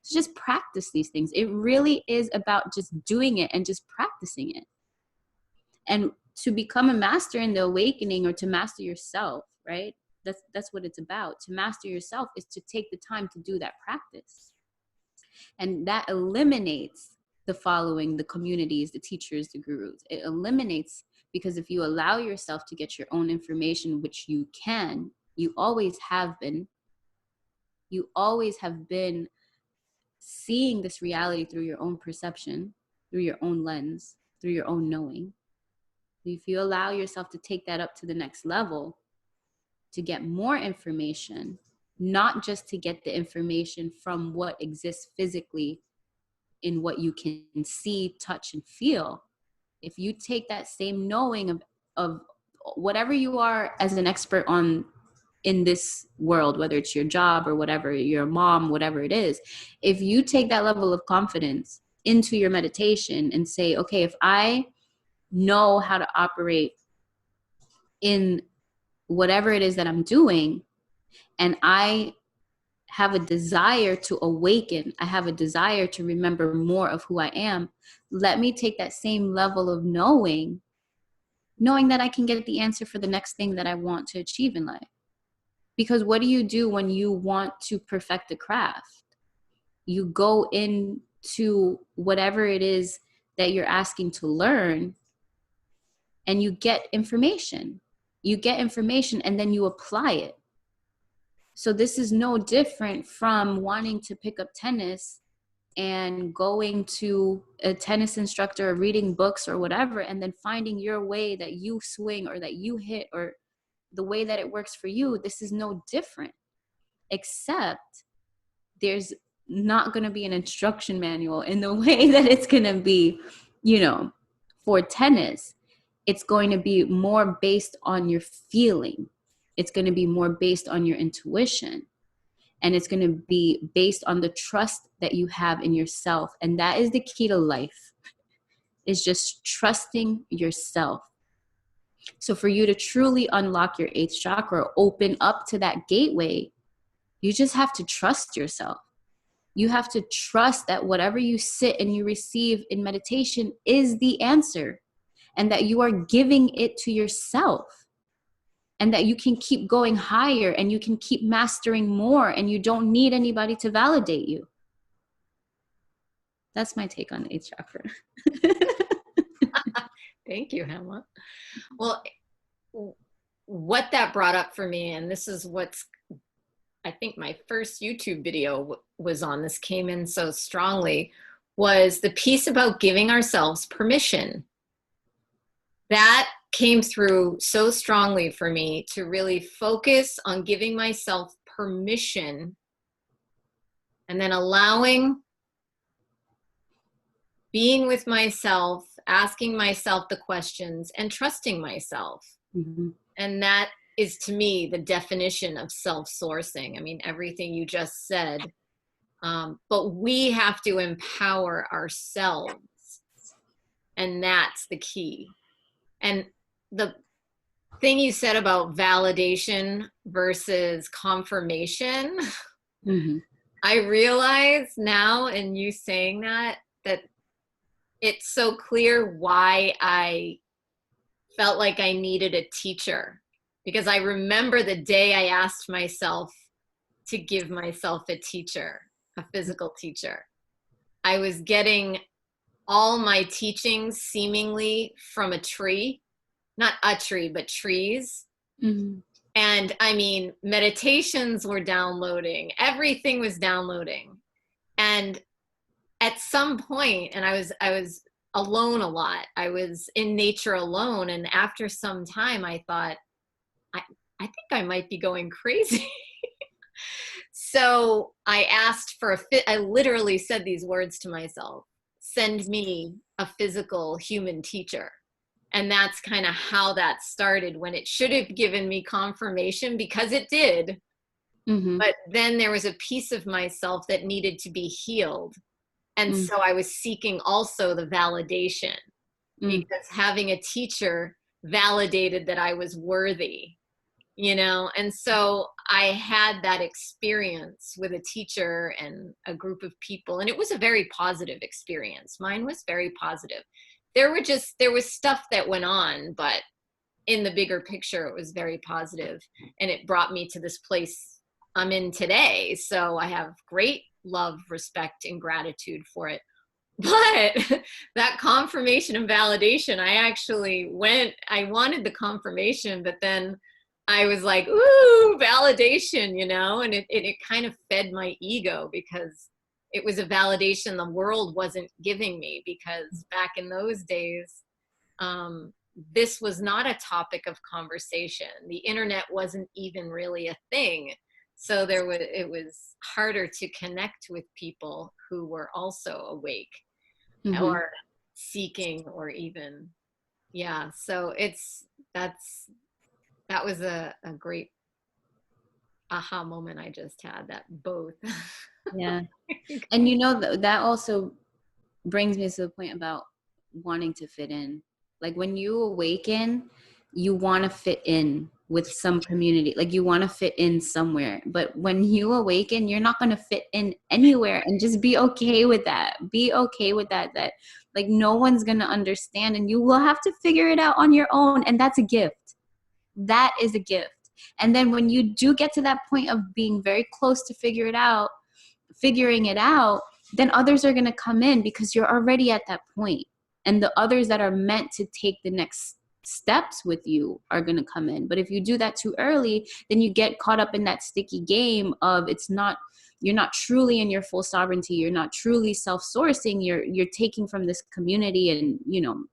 So just practice these things. It really is about just doing it and just practicing it. And to become a master in the awakening, or to master yourself, right? That's what it's about. To master yourself is to take the time to do that practice. And that eliminates the following, the communities, the teachers, the gurus. It eliminates, because if you allow yourself to get your own information, which you can, you always have been seeing this reality through your own perception, through your own lens, through your own knowing. If you allow yourself to take that up to the next level, to get more information, not just to get the information from what exists physically in what you can see, touch, and feel. If you take that same knowing of whatever you are as an expert on in this world, whether it's your job or whatever, your mom, whatever it is, if you take that level of confidence into your meditation and say, okay, if I know how to operate in whatever it is that I'm doing, and I have a desire to awaken, I have a desire to remember more of who I am, let me take that same level of knowing that I can get the answer for the next thing that I want to achieve in life. Because what do you do when you want to perfect a craft? You go into whatever it is that you're asking to learn, and you get information. You get information and then you apply it. So this is no different from wanting to pick up tennis and going to a tennis instructor or reading books or whatever, and then finding your way that you swing or that you hit or the way that it works for you. This is no different, except there's not going to be an instruction manual in the way that it's going to be, for tennis. It's going to be more based on your feeling. It's going to be more based on your intuition. And it's going to be based on the trust that you have in yourself. And that is the key to life, is just trusting yourself. So for you to truly unlock your 8th chakra, open up to that gateway, you just have to trust yourself. You have to trust that whatever you sit and you receive in meditation is the answer, and that you are giving it to yourself, and that you can keep going higher and you can keep mastering more, and you don't need anybody to validate you. That's my take on the 8th chakra. Thank you, Hemma. Well, what that brought up for me, and this is what's, I think my first YouTube video was on, this came in so strongly, was the piece about giving ourselves permission. That came through so strongly for me, to really focus on giving myself permission, and then allowing, being with myself, asking myself the questions, and trusting myself. Mm-hmm. And that is, to me, the definition of self-sourcing. I mean, everything you just said, but we have to empower ourselves, and that's the key. And the thing you said about validation versus confirmation, Mm-hmm. I realize now in you saying that it's so clear why I felt like I needed a teacher. Because I remember the day I asked myself to give myself a teacher, a physical teacher. I was getting all my teachings seemingly from a tree, not a tree, but trees. Mm-hmm. And I mean, meditations were downloading, everything was downloading. And at some point, and I was alone a lot. I was in nature alone. And after some time, I thought, I think I might be going crazy. So I asked for I literally said these words to myself: send me a physical human teacher. And that's kind of how that started, when it should have given me confirmation, because it did. Mm-hmm. But then there was a piece of myself that needed to be healed. And so I was seeking also the validation, because having a teacher validated that I was worthy. you know? And so I had that experience with a teacher and a group of people, and it was a very positive experience. Mine was very positive. There was stuff that went on, but in the bigger picture, it was very positive, and it brought me to this place I'm in today. So I have great love, respect, and gratitude for it. But that confirmation and validation, I wanted the confirmation, but then I was like, ooh, validation, you know, and it kind of fed my ego because it was a validation the world wasn't giving me, because back in those days, this was not a topic of conversation. The internet wasn't even really a thing. So it was harder to connect with people who were also awake Mm-hmm. or seeking, or even, yeah. So that's that was a great aha moment I just had, that both. Yeah. And you know, that also brings me to the point about wanting to fit in. Like when you awaken, you want to fit in with some community. Like you want to fit in somewhere. But when you awaken, you're not going to fit in anywhere, and just be okay with that. Be okay with that, that like no one's going to understand, and you will have to figure it out on your own. And that's a gift. That is a gift. And then when you do get to that point of being very close to figuring it out, then others are going to come in because you're already at that point. And the others that are meant to take the next steps with you are going to come in. But if you do that too early, then you get caught up in that sticky game of you're not truly in your full sovereignty. You're not truly self-sourcing. You're taking from this community, and, you know,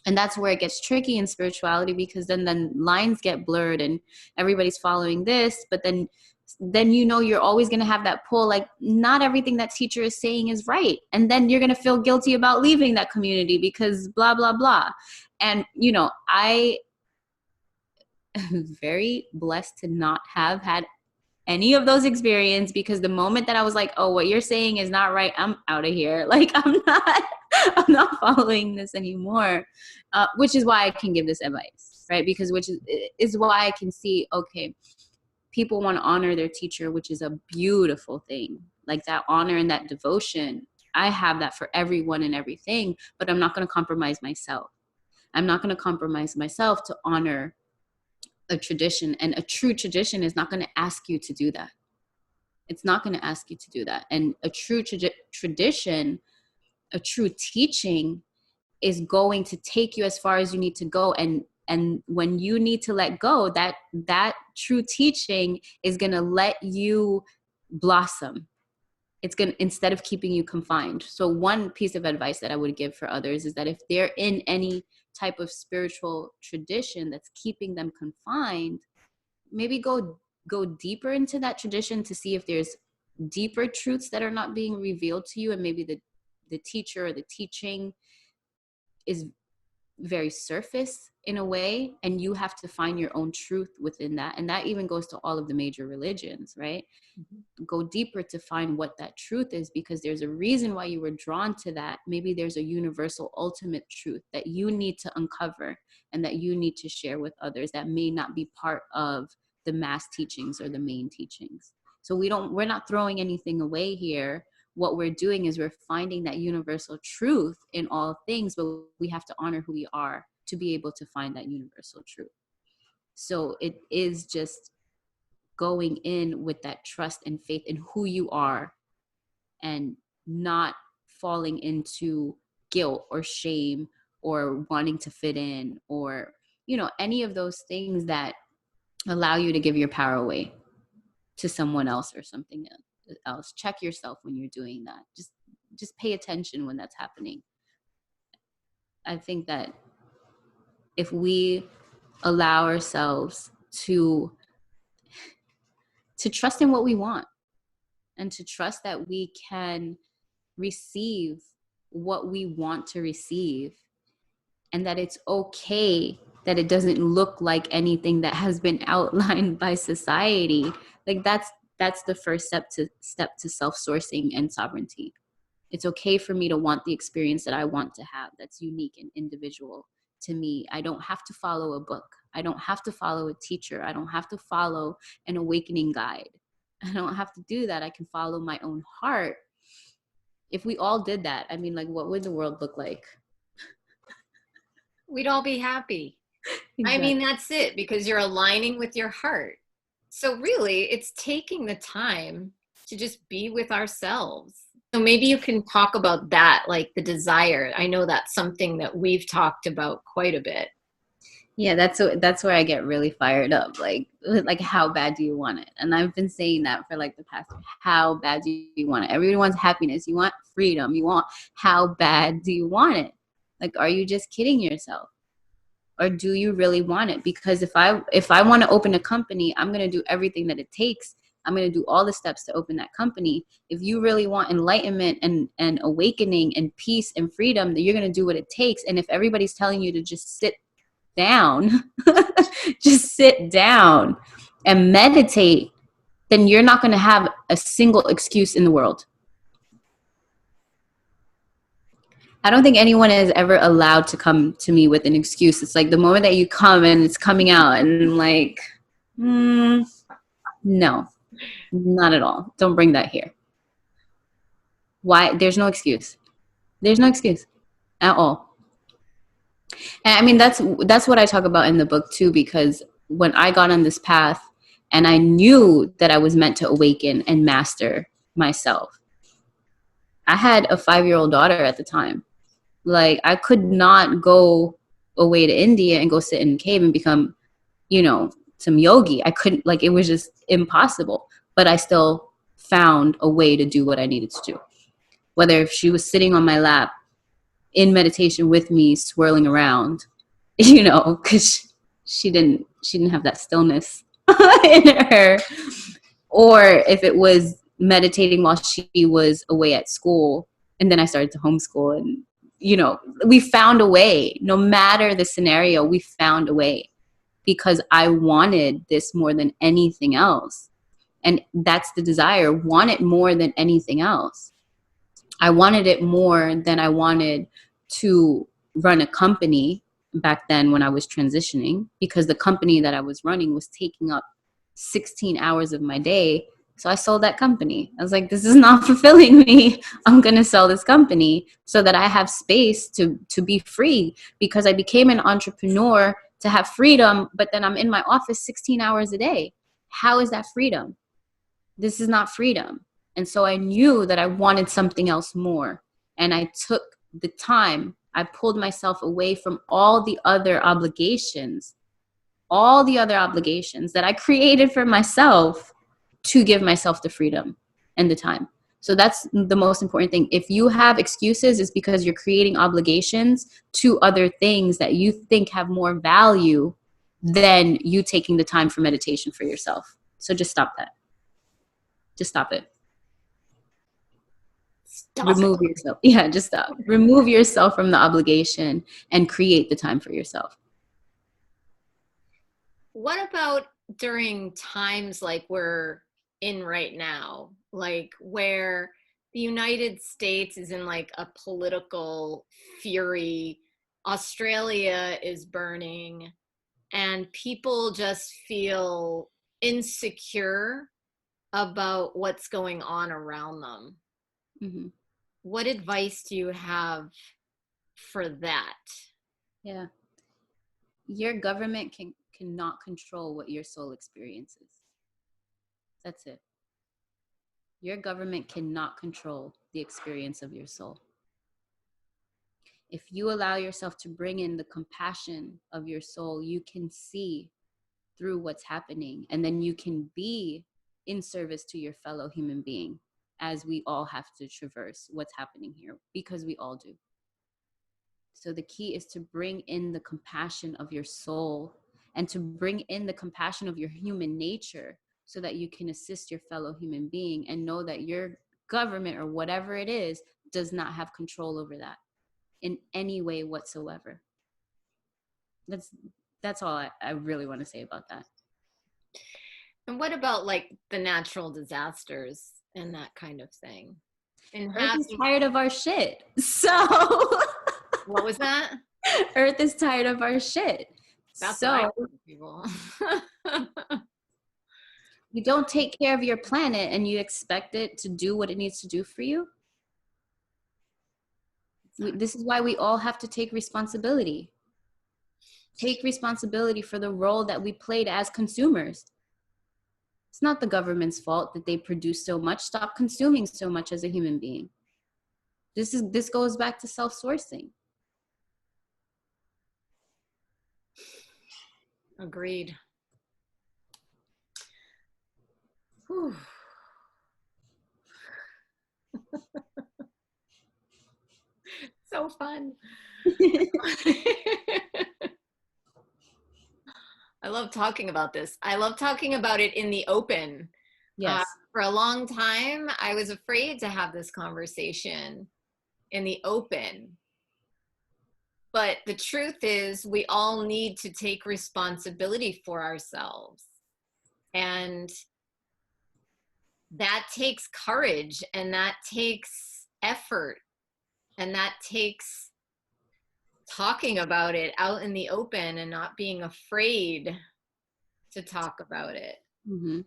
and that's where it gets tricky in spirituality, because then lines get blurred and everybody's following this, but then you know you're always going to have that pull, like not everything that teacher is saying is right, and then you're going to feel guilty about leaving that community because blah blah blah. And you know, I am very blessed to not have had any of those experiences, because the moment that I was like, oh, what you're saying is not right, I'm out of here. Like I'm not following this anymore. Which is why I can give this advice, right? Because which is why I can see, okay, people want to honor their teacher, which is a beautiful thing. Like that honor and that devotion, I have that for everyone and everything, but I'm not going to compromise myself. I'm not going to compromise myself to honor a tradition. And a true tradition is not going to ask you to do that. It's not going to ask you to do that. And a true tradition, a true teaching is going to take you as far as you need to go. And when you need to let go, that true teaching is going to let you blossom. It's going to, instead of keeping you confined. So one piece of advice that I would give for others is that if they're in any type of spiritual tradition that's keeping them confined, maybe go deeper into that tradition to see if there's deeper truths that are not being revealed to you, and maybe the teacher or the teaching is very surface in a way, and you have to find your own truth within that. And that even goes to all of the major religions, right? Mm-hmm. Go deeper to find what that truth is, because there's a reason why you were drawn to that. Maybe there's a universal ultimate truth that you need to uncover and that you need to share with others that may not be part of the mass teachings or the main teachings. So we're not throwing anything away here. What we're doing is we're finding that universal truth in all things, but we have to honor who we are to be able to find that universal truth. So it is just going in with that trust and faith in who you are, and not falling into guilt or shame or wanting to fit in, or, you know, any of those things that allow you to give your power away to someone else or something else. Check yourself when you're doing that. Just pay attention when that's happening. I think that if we allow ourselves to trust in what we want, and to trust that we can receive what we want to receive, and that it's okay that it doesn't look like anything that has been outlined by society, like that's the first step to self-sourcing and sovereignty. It's okay for me to want the experience that I want to have, that's unique and individual to me. I don't have to follow a book. I don't have to follow a teacher. I don't have to follow an awakening guide. I don't have to do that. I can follow my own heart. If we all did that, I mean, like, what would the world look like? We'd all be happy. I mean, Exactly. that's it, because you're aligning with your heart. So really, it's taking the time to just be with ourselves. So maybe you can talk about that, like the desire. I know that's something that we've talked about quite a bit. Yeah, that's where I get really fired up. Like how bad do you want it? And I've been saying that for like the past. How bad do you want it? Everyone wants happiness. You want freedom. You want, how bad do you want it? Like, are you just kidding yourself? Or do you really want it? Because if I want to open a company, I'm going to do everything that it takes. I'm going to do all the steps to open that company. If you really want enlightenment and awakening and peace and freedom, then you're going to do what it takes. And if everybody's telling you to just sit down, just sit down and meditate, then you're not going to have a single excuse in the world. I don't think anyone is ever allowed to come to me with an excuse. It's like the moment that you come and it's coming out, and I'm like, no, not at all. Don't bring that here. Why? There's no excuse. There's no excuse at all. And I mean, that's what I talk about in the book too, because when I got on this path and I knew that I was meant to awaken and master myself, I had a 5-year-old daughter at the time. Like, I could not go away to India and go sit in a cave and become, some yogi. I couldn't, like, it was just impossible. But I still found a way to do what I needed to do. Whether if she was sitting on my lap in meditation with me, swirling around, because she didn't have that stillness in her, or if it was meditating while she was away at school, and then I started to homeschool, and we found a way. No matter the scenario, we found a way, because I wanted this more than anything else. And that's the desire. Want it more than anything else. I wanted it more than I wanted to run a company back then when I was transitioning, because the company that I was running was taking up 16 hours of my day. So I sold that company. I was like, this is not fulfilling me. I'm going to sell this company so that I have space to be free, because I became an entrepreneur to have freedom, but then I'm in my office 16 hours a day. How is that freedom? This is not freedom. And so I knew that I wanted something else more. And I took the time. I pulled myself away from all the other obligations that I created for myself, to give myself the freedom and the time. So that's the most important thing. If you have excuses, it's because you're creating obligations to other things that you think have more value than you taking the time for meditation for yourself. So just stop that. Just stop it. Stop it. Remove yourself. Yeah, just stop. Remove yourself from the obligation and create the time for yourself. What about during times like we're in right now, like where the United States is in like a political fury, Australia is burning, and people just feel insecure about what's going on around them? Mm-hmm. What advice do you have for that? Yeah. Your government cannot control what your soul experiences. That's it. Your government cannot control the experience of your soul. If you allow yourself to bring in the compassion of your soul, you can see through what's happening, and then you can be in service to your fellow human being, as we all have to traverse what's happening here, because we all do. So the key is to bring in the compassion of your soul, and to bring in the compassion of your human nature, so that you can assist your fellow human being, and know that your government or whatever it is does not have control over that in any way whatsoever. That's all I really want to say about that. And what about like the natural disasters and that kind of thing? And Earth is having, tired of our shit. So what was that? Earth is tired of our shit. That's what I So tell people. you don't take care of your planet and you expect it to do what it needs to do for you. This is why we all have to take responsibility. Take responsibility for the role that we played as consumers. It's not the government's fault that they produce so much. Stop consuming so much as a human being. This goes back to self-sourcing. Agreed. Whew. So fun. I love talking about this. I love talking about it in the open. Yes. For a long time, I was afraid to have this conversation in the open. But the truth is, we all need to take responsibility for ourselves. And that takes courage, and that takes effort, and that takes talking about it out in the open and not being afraid to talk about it. Mm-hmm.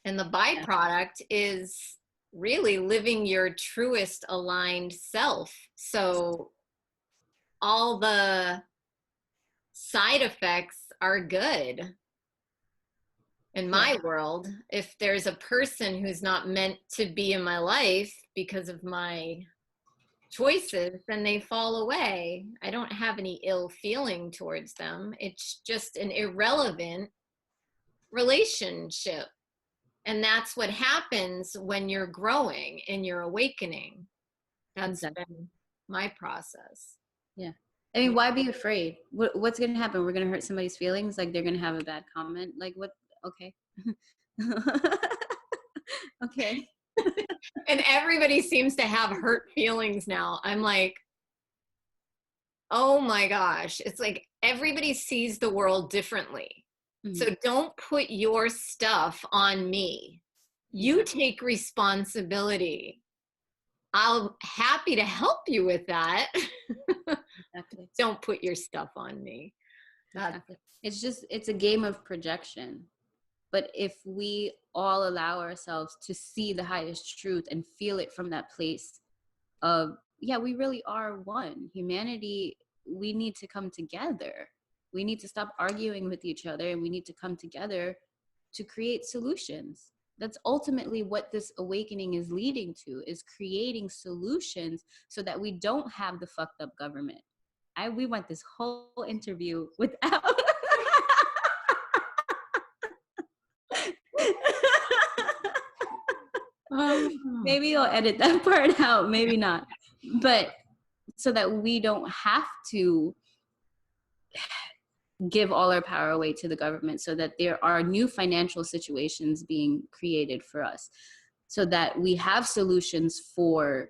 And the byproduct is really living your truest aligned self. So all the side effects are good in my world. If there's a person who's not meant to be in my life because of my choices, then they fall away. I don't have any ill feeling towards them. It's just an irrelevant relationship. And that's what happens when you're growing and you're awakening. That's Exactly. been my process. Yeah. I mean, why be afraid? What's going to happen? We're going to hurt somebody's feelings? Like they're going to have a bad comment? Like what? Okay. Okay. And everybody seems to have hurt feelings now. I'm like, oh my gosh. It's like everybody sees the world differently. Mm-hmm. So don't put your stuff on me. You take responsibility. I'm happy to help you with that. Exactly. Don't put your stuff on me. Exactly. It's a game of projection. But if we all allow ourselves to see the highest truth and feel it from that place of, yeah, we really are one. Humanity, we need to come together. We need to stop arguing with each other, and we need to come together to create solutions. That's ultimately what this awakening is leading to, is creating solutions so that we don't have the fucked up government. We went this whole interview without maybe you'll edit that part out, maybe not. But so that we don't have to give all our power away to the government, so that there are new financial situations being created for us, so that we have solutions for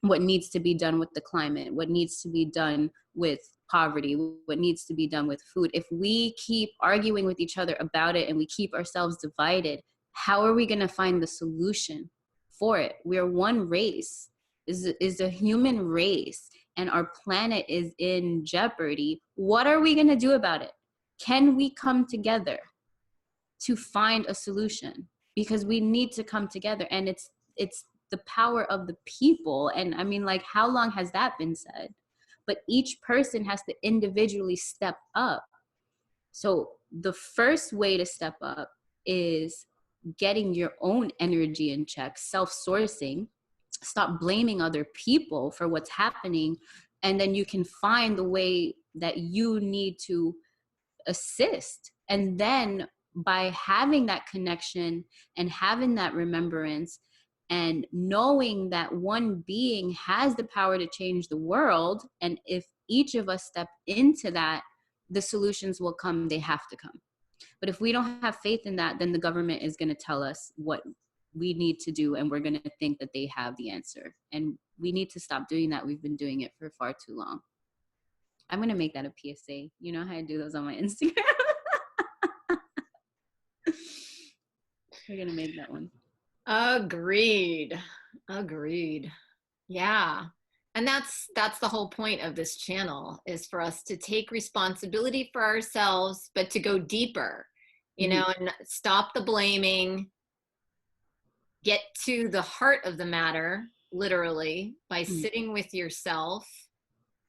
what needs to be done with the climate, what needs to be done with poverty, what needs to be done with food. If we keep arguing with each other about it and we keep ourselves divided, how are we going to find the solution for it? We're one race, is a human race, and our planet is in jeopardy. What are we going to do about it? Can we come together to find a solution? Because we need to come together, and it's the power of the people. And I mean, like, how long has that been said? But each person has to individually step up. So the first way to step up is getting your own energy in check, self-sourcing. Stop blaming other people for what's happening, and then you can find the way that you need to assist. And then by having that connection and having that remembrance and knowing that one being has the power to change the world, and if each of us step into that, the solutions will come. They have to come. But if we don't have faith in that, then the government is going to tell us what we need to do, and we're going to think that they have the answer. And we need to stop doing that. We've been doing it for far too long. I'm going to make that a PSA. You know how I do those on my Instagram? We're going to make that one. Agreed. Yeah. And that's the whole point of this channel, is for us to take responsibility for ourselves, but to go deeper, you Mhm. know, and stop the blaming, get to the heart of the matter, literally, by Mhm. sitting with yourself,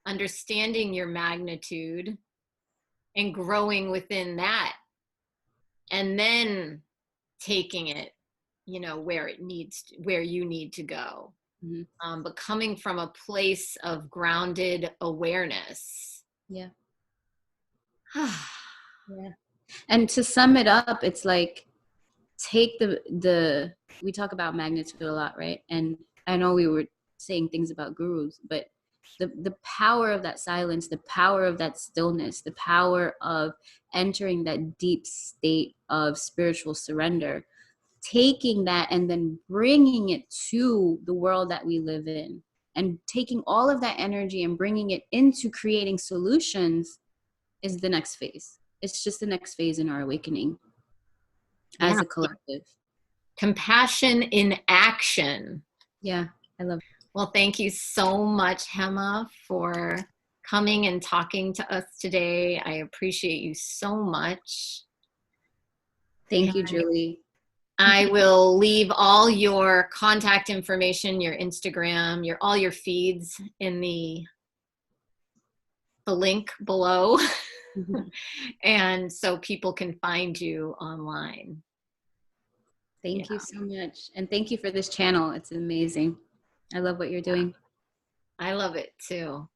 understanding your magnitude, and growing within that, and then taking it, you know, where it needs to, where you need to go. Mhm. But coming from a place of grounded awareness. Yeah. Yeah. And to sum it up, it's like, take the we talk about magnitude a lot, right? And I know we were saying things about gurus, but the power of that silence, the power of that stillness, the power of entering that deep state of spiritual surrender, taking that and then bringing it to the world that we live in, and taking all of that energy and bringing it into creating solutions, is the next phase. It's just the next phase in our awakening Yeah. as a collective. Compassion in action. Yeah, I love it. Well, thank you so much, Hemma, for coming and talking to us today. I appreciate you so much. Thank you, And Julie. I will leave all your contact information, your Instagram, your all your feeds in the link below. And so people can find you online. Yeah, Thank you so much. And thank you for this channel. It's amazing. I love what you're doing. I love it too.